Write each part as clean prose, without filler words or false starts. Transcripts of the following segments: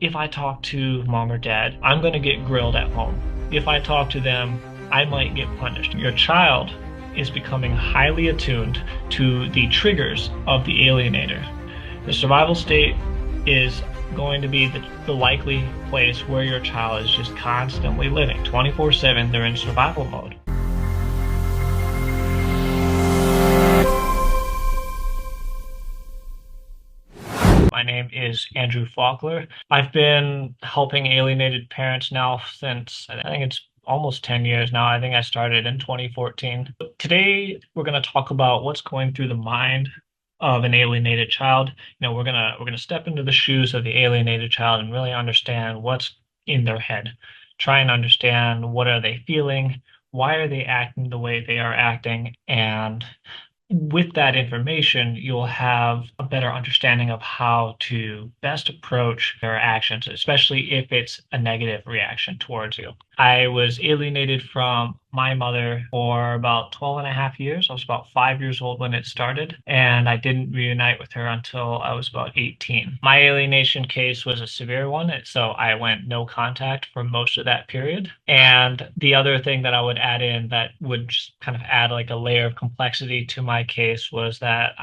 if I talk to mom or dad, I'm going to get grilled at home. If I talk to them, I might get punished. Your child is becoming highly attuned to the triggers of the alienator. The survival state is going to be the likely place where your child is just constantly living 24/7. They're in survival mode. My name is Andrew Faulkner. I've been helping alienated parents now since I think it's almost 10 years now. I think I started in 2014. Today, we're going to talk about what's going through the mind of an alienated child. We're gonna step into the shoes of the alienated child and really understand what's in their head. Try and understand what are they feeling, why are they acting the way they are acting, and with that information, you'll have a better understanding of how to best approach their actions, especially if it's a negative reaction towards you. I was alienated from my mother for about 12 and a half years. I was about 5 years old when it started, and I didn't reunite with her until I was about 18. My alienation case was a severe one, so I went no contact for most of that period. And the other thing that I would add in that would just kind of add like a layer of complexity to my case was that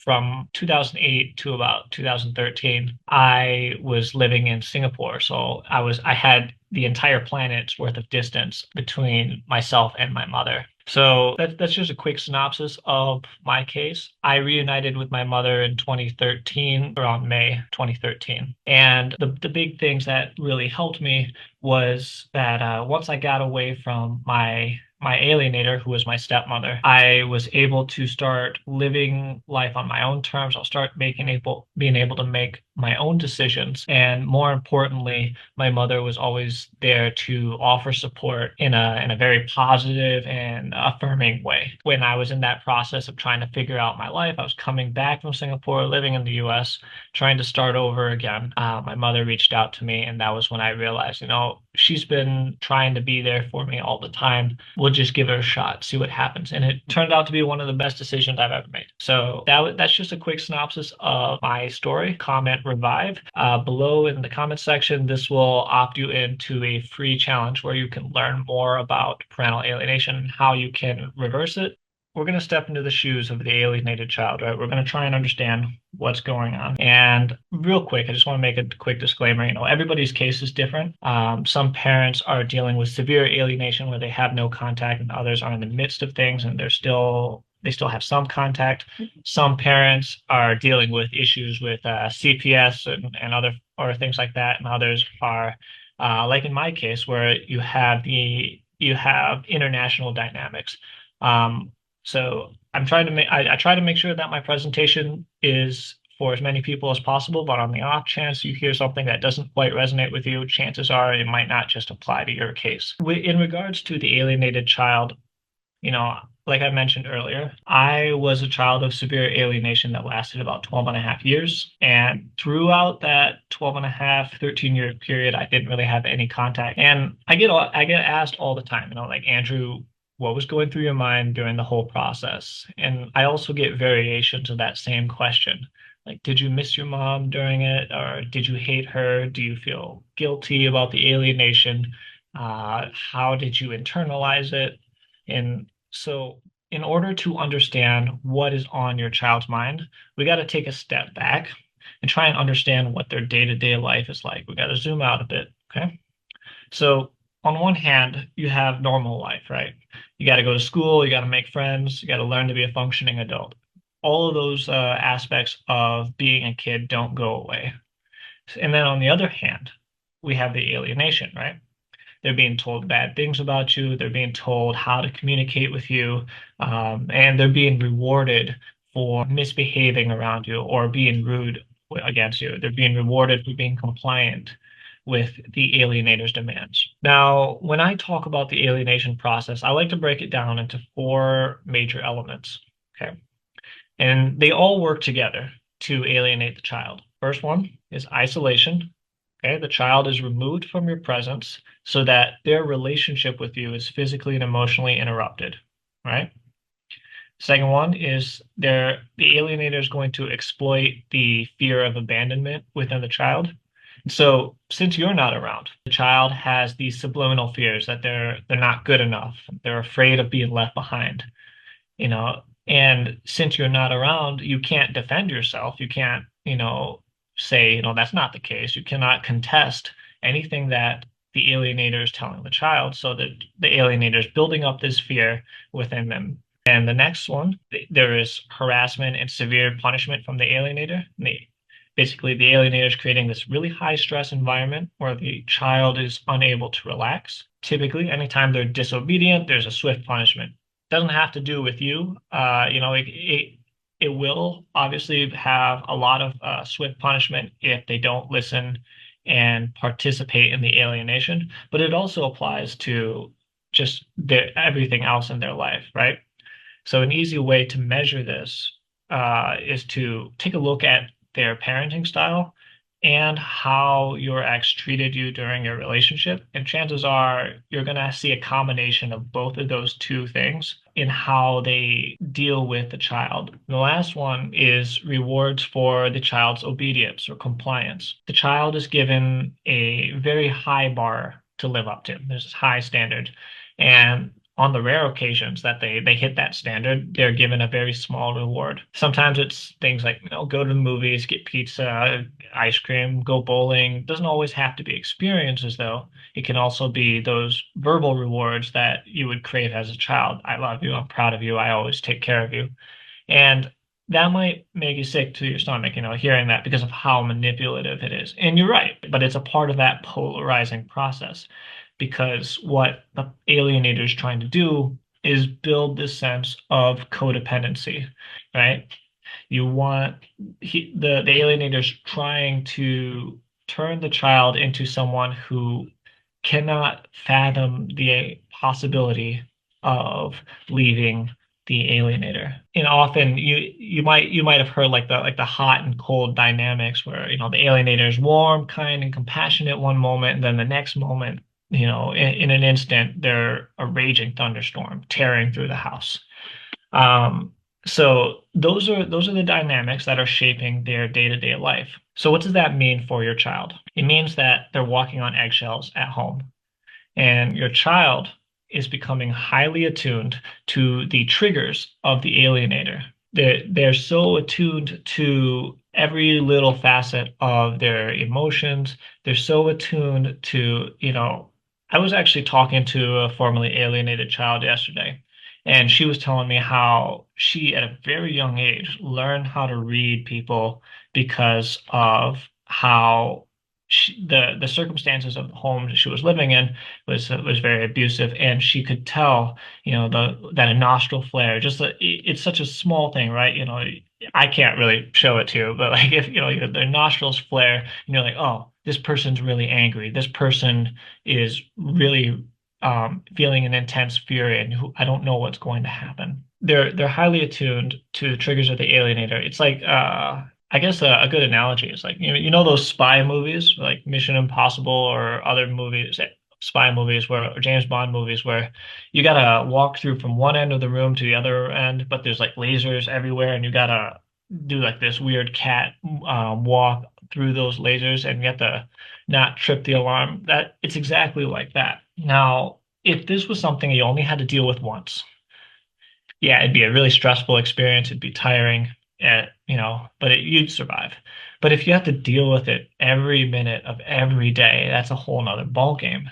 from 2008 to about 2013, I was living in Singapore. So I had the entire planet's worth of distance between myself and my mother. So that's just a quick synopsis of my case. I reunited with my mother in 2013, around May 2013. And the big things that really helped me was that once I got away from my alienator, who was my stepmother, I was able to start living life on my own terms. I'll start being able to make my own decisions. And more importantly, my mother was always there to offer support in a very positive and affirming way. When I was in that process of trying to figure out my life, I was coming back from Singapore, living in the US, trying to start over again. My mother reached out to me, and that was when I realized, she's been trying to be there for me all the time. We'll just give it a shot, see what happens. And it turned out to be one of the best decisions I've ever made. So that's just a quick synopsis of my story. Comment revive. Below in the comment section, this will opt you into a free challenge where you can learn more about parental alienation and how you can reverse it. We're going to step into the shoes of the alienated child, right? We're going to try and understand what's going on. And real quick, I just want to make a quick disclaimer. Everybody's case is different. Some parents are dealing with severe alienation where they have no contact, and others are in the midst of things and they still have some contact. Some parents are dealing with issues with CPS and other or things like that, and others are like in my case where you have international dynamics. So I'm trying to I try to make sure that my presentation is for as many people as possible, but on the off chance you hear something that doesn't quite resonate with you, chances are it might not just apply to your case. In regards to the alienated child, like I mentioned earlier, I was a child of severe alienation that lasted about 12 and a half years. And throughout that 12 and a half, 13-year period, I didn't really have any contact. And I get asked all the time, like, Andrew, what was going through your mind during the whole process? And I also get variations of that same question. Like, did you miss your mom during it? Or did you hate her? Do you feel guilty about the alienation? How did you internalize it? And so in order to understand what is on your child's mind, we got to take a step back and try and understand what their day-to-day life is like. We got to zoom out a bit, okay? So on one hand, you have normal life, right? You got to go to school, you got to make friends, you got to learn to be a functioning adult. All of those aspects of being a kid don't go away. And then on the other hand, we have the alienation, right? They're being told bad things about you. They're being told how to communicate with you. And they're being rewarded for misbehaving around you or being rude against you. They're being rewarded for being compliant with the alienator's demands. Now, when I talk about the alienation process, I like to break it down into four major elements. Okay. And they all work together to alienate the child. First one is isolation. Okay, the child is removed from your presence so that their relationship with you is physically and emotionally interrupted, right? Second one is the alienator is going to exploit the fear of abandonment within the child. So since you're not around, the child has these subliminal fears that they're not good enough. They're afraid of being left behind, and since you're not around, you can't defend yourself. You can't, say, that's not the case. You cannot contest anything that the alienator is telling the child, so that the alienator is building up this fear within them. And the next one, there is harassment and severe punishment from the alienator. Basically, the alienator is creating this really high stress environment where the child is unable to relax. Typically, anytime they're disobedient, there's a swift punishment. Doesn't have to do with you. It will obviously have a lot of swift punishment if they don't listen and participate in the alienation, but it also applies to just everything else in their life, right? So an easy way to measure this is to take a look at their parenting style and how your ex treated you during your relationship. And chances are you're going to see a combination of both of those two things in how they deal with the child. The last one is rewards for the child's obedience or compliance. The child is given a very high bar to live up to. There's this high standard. And on the rare occasions that they hit that standard, they're given a very small reward. Sometimes it's things like, go to the movies, get pizza, ice cream, go bowling. It doesn't always have to be experiences, though. It can also be those verbal rewards that you would crave as a child. I love you. I'm proud of you. I always take care of you. And that might make you sick to your stomach, hearing that because of how manipulative it is. And you're right, but it's a part of that polarizing process because what the alienator is trying to do is build this sense of codependency, right? You want the alienator is trying to turn the child into someone who cannot fathom the possibility of leaving the alienator. And often you might have heard like the hot and cold dynamics where the alienator is warm, kind, and compassionate one moment, and then the next moment, in an instant, they're a raging thunderstorm tearing through the house. So those are the dynamics that are shaping their day-to-day life. So what does that mean for your child? It means that they're walking on eggshells at home, and your child is becoming highly attuned to the triggers of the alienator. They're so attuned to every little facet of their emotions. They're so attuned to, I was actually talking to a formerly alienated child yesterday, and she was telling me how she, at a very young age, learned how to read people because of how the circumstances of the home she was living in was very abusive, and she could tell, that a nostril flare, it's such a small thing, right? I can't really show it to you, but like if their nostrils flare, and you're like, oh, this person's really angry. This person is really feeling an intense fury, and I don't know what's going to happen. They're highly attuned to the triggers of the alienator. It's like I guess a good analogy is like those spy movies like Mission Impossible or other movies, spy movies or James Bond movies where you gotta walk through from one end of the room to the other end, but there's like lasers everywhere, and you gotta do like this weird cat walk through those lasers, and you have to not trip the alarm. That it's exactly like that. Now, if this was something you only had to deal with once, yeah, it'd be a really stressful experience. It'd be tiring, but you'd survive. But if you have to deal with it every minute of every day, that's a whole nother ballgame.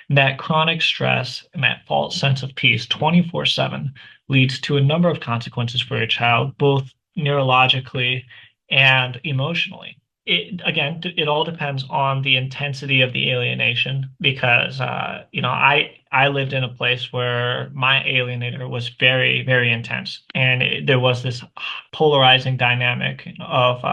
That chronic stress and that false sense of peace 24/7 leads to a number of consequences for your child, both neurologically and emotionally. It all depends on the intensity of the alienation because I lived in a place where my alienator was very, very intense, and there was this polarizing dynamic of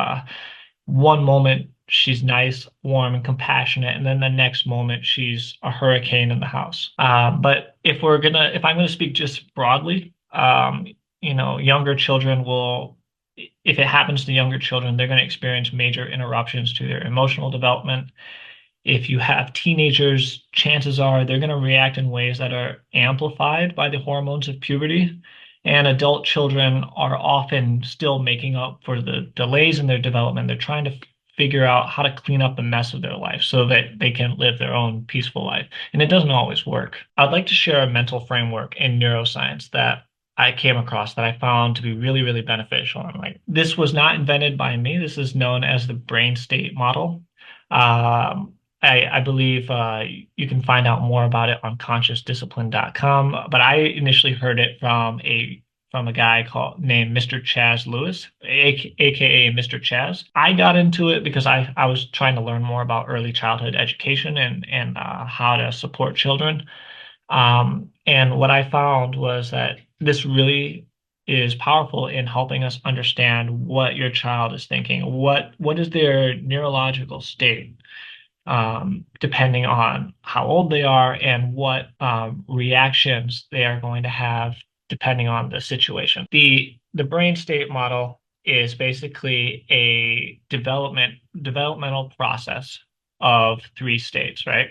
one moment she's nice, warm, and compassionate, and then the next moment she's a hurricane in the house. But if I'm gonna speak just broadly, younger children will, if it happens to younger children, they're going to experience major interruptions to their emotional development. If you have teenagers, chances are they're going to react in ways that are amplified by the hormones of puberty. And adult children are often still making up for the delays in their development. They're trying to figure out how to clean up the mess of their life so that they can live their own peaceful life. And it doesn't always work. I'd like to share a mental framework in neuroscience that I came across that I found to be really, really beneficial. And like, this was not invented by me. This is known as the brain state model. I believe you can find out more about it on consciousdiscipline.com, but I initially heard it from a guy named Mr. Chaz Lewis, aka Mr. Chaz. I got into it because I was trying to learn more about early childhood education and how to support children. And what I found was that this really is powerful in helping us understand what your child is thinking, what is their neurological state, depending on how old they are and what reactions they are going to have depending on the situation. The brain state model is basically a developmental process of three states, right?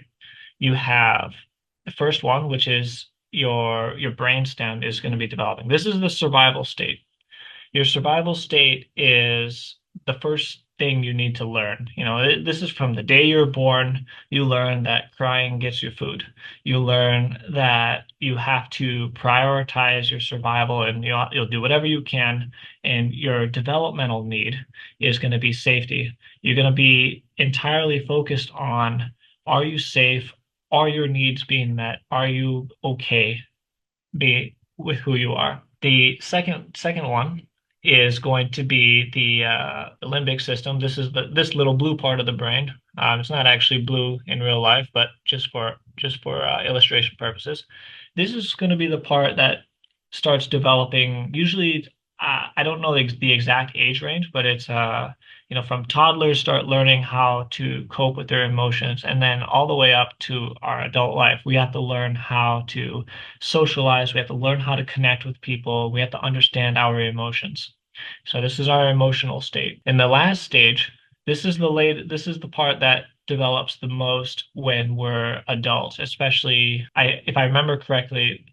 You have the first one, which is your brain stem is going to be developing. This is the survival state. Your survival state is the first thing you need to learn. You know, this is from the day you're born. You learn that crying gets you food. You learn that you have to prioritize your survival and you'll do whatever you can. And your developmental need is going to be safety. You're going to be entirely focused on, are you safe? Are your needs being met? Are you okay with who you are? The second one is going to be the limbic system. This is this little blue part of the brain. It's not actually blue in real life, but just for illustration purposes. This is going to be the part that starts developing. Usually, I don't know the exact age range, but it's from toddlers start learning how to cope with their emotions, and then all the way up to our adult life, we have to learn how to socialize. We have to learn how to connect with people. We have to understand our emotions. So this is our emotional state. In the last stage, this is the part that develops the most when we're adults, especially if I remember correctly,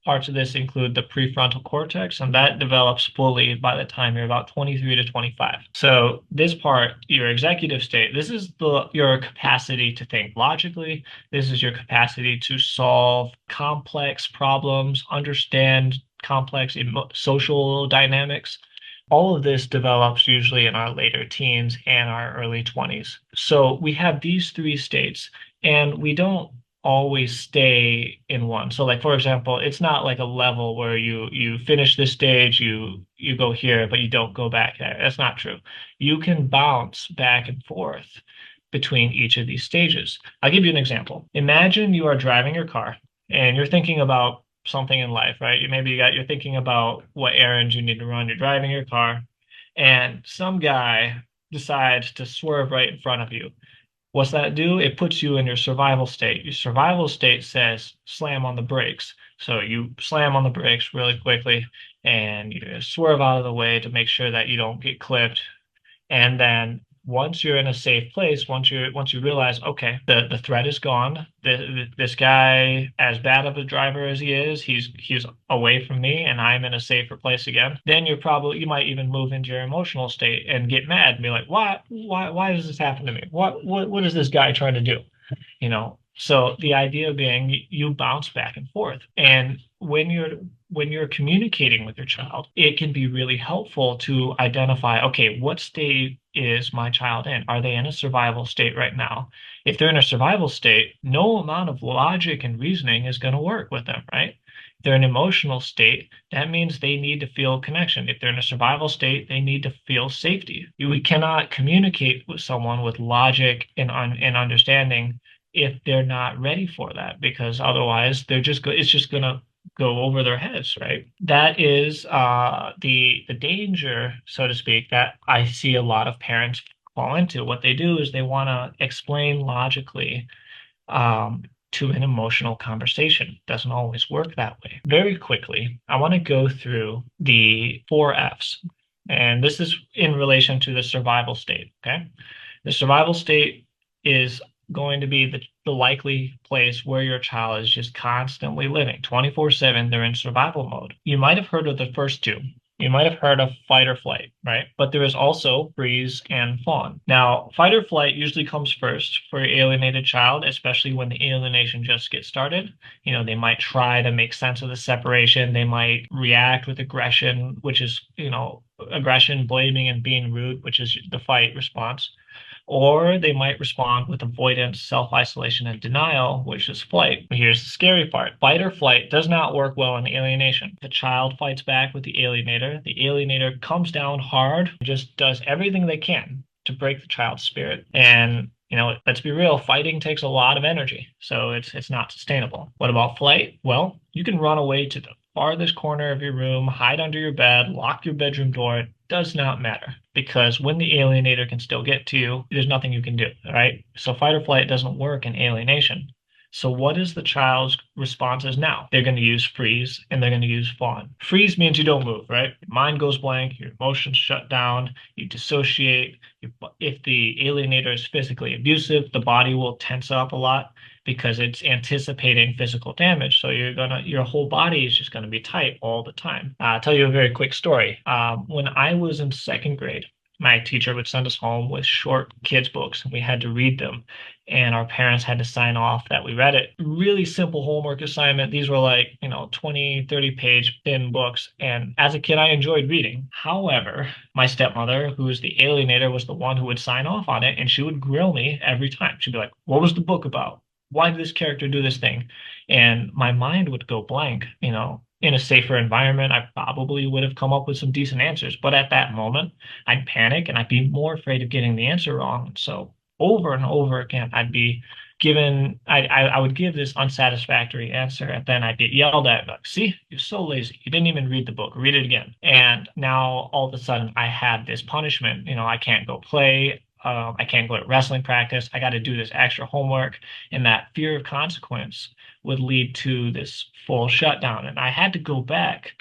parts of this include the prefrontal cortex, and that develops fully by the time you're about 23 to 25. So this part, your executive state, this is your capacity to think logically. This is your capacity to solve complex problems, understand complex social dynamics. All of this develops usually in our later teens and our early 20s. So we have these three states, and we don't always stay in one. So like, for example, it's not like a level where you finish this stage, you go here, but you don't go back there. That's not true. You can bounce back and forth between each of these stages. I'll give you an example. Imagine you are driving your car and you're thinking about something in life, right? You're thinking about what errands you need to run. You're driving your car and some guy decides to swerve right in front of you. What's that do? It puts you in your survival state. Your survival state says slam on the brakes. So you slam on the brakes really quickly and you swerve out of the way to make sure that you don't get clipped. And then once you're in a safe place, once you realize, okay, the threat is gone. This guy, as bad of a driver as he is, he's away from me, and I'm in a safer place again. Then you might even move into your emotional state and get mad and be like, why does this happen to me? What is this guy trying to do? So the idea being you bounce back and forth. And when you're communicating with your child, it can be really helpful to identify, okay, what state is my child in? Are they in a survival state right now? If they're in a survival state, no amount of logic and reasoning is going to work with them, right? If they're in an emotional state, that means they need to feel connection. If they're in a survival state, they need to feel safety. We cannot communicate with someone with logic and understanding if they're not ready for that, because otherwise it's just going to go over their heads, right? That is the danger, so to speak, that I see a lot of parents fall into. What they do is they want to explain logically to an emotional conversation. It doesn't always work that way. Very quickly, I want to go through the 4 F's. And this is in relation to the survival state, okay? The survival state is going to be the likely place where your child is just constantly living 24/7. They're in survival mode. You might have heard of the first two. You might have heard of fight or flight, right? But there is also freeze and fawn. Now, fight or flight usually comes first for your alienated child, especially when the alienation just gets started. They might try to make sense of the separation. They might react with aggression, which is, aggression, blaming, and being rude, which is the fight response. Or they might respond with avoidance, self-isolation, and denial, which is flight. Here's the scary part. Fight or flight does not work well in alienation. The child fights back with the alienator. The alienator comes down hard, just does everything they can to break the child's spirit. And let's be real, fighting takes a lot of energy, so it's not sustainable. What about flight? Well, you can run away to the farthest corner of your room, hide under your bed, lock your bedroom door. It does not matter because when the alienator can still get to you, there's nothing you can do, right? So fight or flight doesn't work in alienation. So what is the child's responses now? They're going to use freeze and they're going to use fawn. Freeze means you don't move, right? Your mind goes blank, your emotions shut down, you dissociate. If the alienator is physically abusive, the body will tense up a lot because it's anticipating physical damage. So your whole body is just gonna be tight all the time. I'll tell you a very quick story. When I was in second grade, my teacher would send us home with short kids books and we had to read them. And our parents had to sign off that we read it. Really simple homework assignment. These were like, 20, 30 page thin books. And as a kid, I enjoyed reading. However, my stepmother, who was the alienator, was the one who would sign off on it. And she would grill me every time. She'd be like, what was the book about? Why did this character do this thing? And my mind would go blank, In a safer environment, I probably would have come up with some decent answers. But at that moment, I'd panic and I'd be more afraid of getting the answer wrong. So over and over again, I would give this unsatisfactory answer, and then I'd get yelled at, like, see, you're so lazy. You didn't even read the book. Read it again. And now all of a sudden I had this punishment. I can't go play. I can't go to wrestling practice. I got to do this extra homework. And that fear of consequence would lead to this full shutdown. And I had to go back,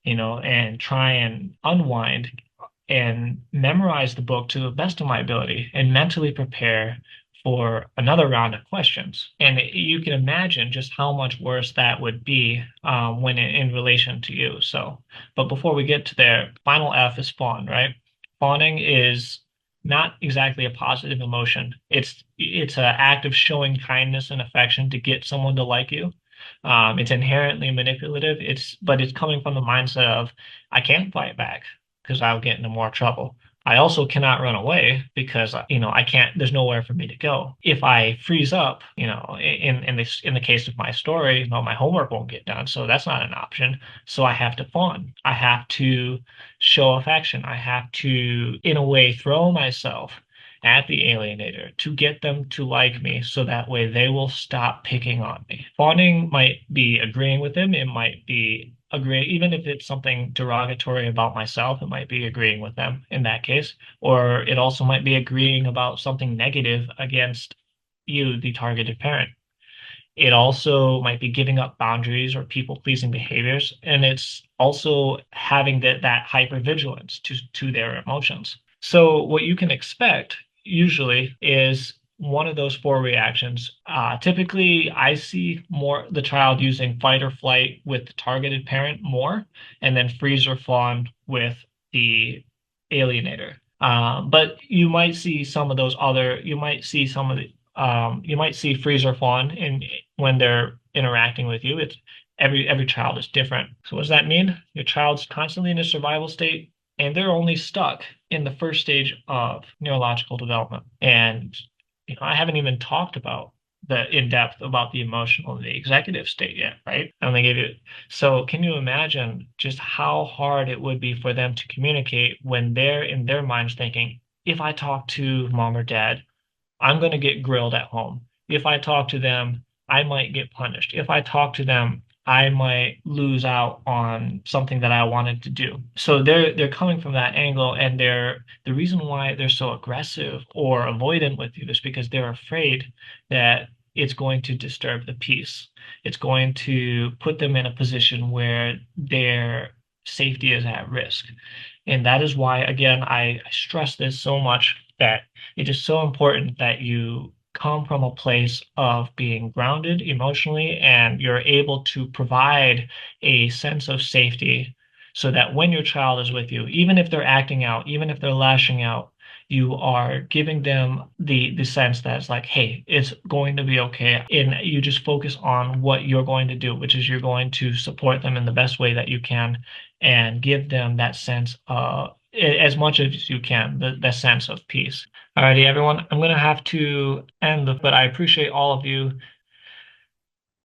and try and unwind and memorize the book to the best of my ability and mentally prepare for another round of questions. And you can imagine just how much worse that would be when in relation to you. But before we get to there, final F is fawn, right? Fawning is not exactly a positive emotion. It's an act of showing kindness and affection to get someone to like you. It's inherently manipulative. But it's coming from the mindset of I can't fight back because I'll get into more trouble. I also cannot run away because I can't. There's nowhere for me to go. If I freeze up, in the case of my story, my homework won't get done, so that's not an option. So I have to fawn. I have to show affection. I have to, in a way, throw myself at the alienator to get them to like me so that way they will stop picking on me. Fawning might be agreeing with them. It might be agree, even if it's something derogatory about myself, it might be agreeing with them in that case. Or it also might be agreeing about something negative against you, the targeted parent. It also might be giving up boundaries or people-pleasing behaviors. And it's also having that hypervigilance to their emotions. So what you can expect usually is one of those four reactions. Typically, I see more the child using fight or flight with the targeted parent more, and then freeze or fawn with the alienator. But you might see some of those other. You might see some of the. You might see freeze or fawn in when they're interacting with you. It's every child is different. So what does that mean? Your child's constantly in a survival state, and they're only stuck in the first stage of neurological development. And I haven't even talked about the in-depth about the emotional and the executive state yet, right? I only gave you. So can you imagine just how hard it would be for them to communicate when they're in their minds thinking, if I talk to mom or dad, I'm going to get grilled at home. If I talk to them, I might get punished. If I talk to them, I might lose out on something that I wanted to do. So they're coming from that angle, and the reason why they're so aggressive or avoidant with you is because they're afraid that it's going to disturb the peace. It's going to put them in a position where their safety is at risk. And that is why, again, I stress this so much, that it is so important that you come from a place of being grounded emotionally and you're able to provide a sense of safety so that when your child is with you, even if they're acting out, even if they're lashing out, you are giving them the sense that it's like, hey, it's going to be okay. And you just focus on what you're going to do, which is you're going to support them in the best way that you can and give them that sense as much as you can, the sense of peace. Alrighty, everyone, I'm going to have to end, but I appreciate all of you